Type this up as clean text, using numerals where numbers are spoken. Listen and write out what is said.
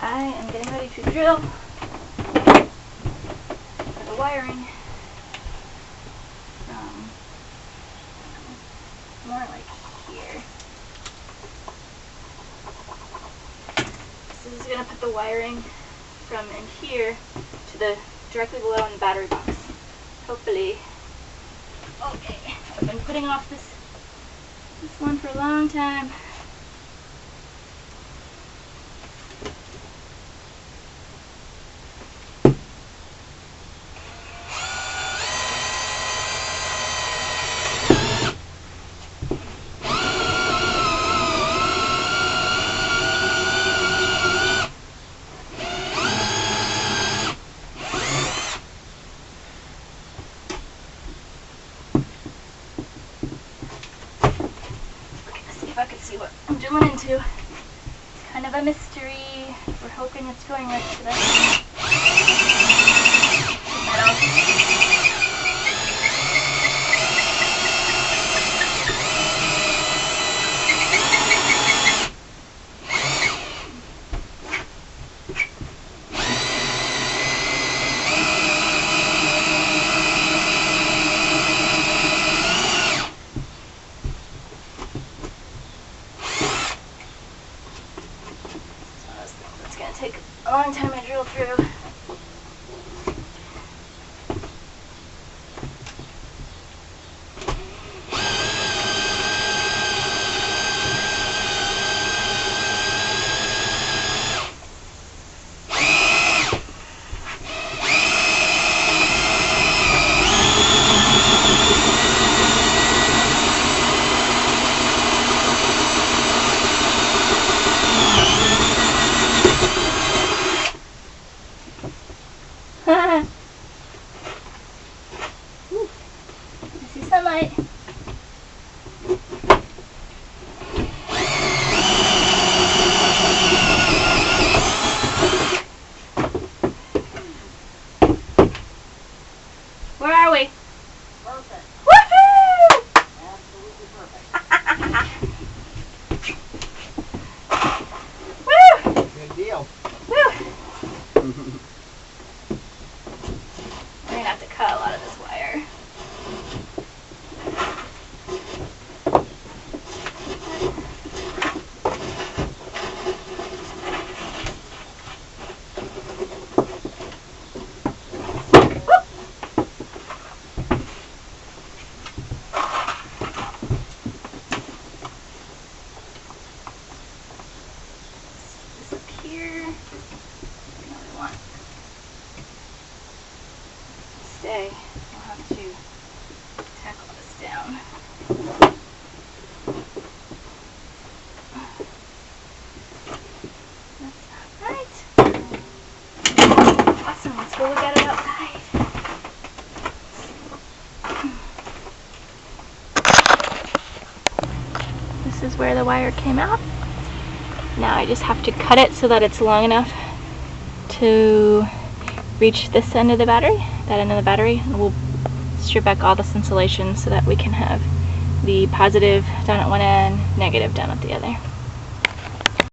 I am getting ready to drill for the wiring from more like here. So this is going to put the wiring from in here to the directly below in the battery box. Hopefully. Okay, I've been putting off this one for a long time. If I could see what I'm drilling into. It's kind of a mystery. We're hoping it's going right to the metal. It's going to take a long time to drill through. Ooh, I see sunlight. Where are we? Perfect. Woohoo! Absolutely perfect. Woo! Good deal. Woo! We're gonna have to cut a lot of this wire. This up here. No, we want to stay. We'll have to tackle this down. That's not right. Awesome. Let's go look at it outside. This is where the wire came out. Now I just have to cut it so that it's long enough to reach this end of the battery, that end of the battery, and we'll strip back all this insulation so that we can have the positive down at one end, negative down at the other.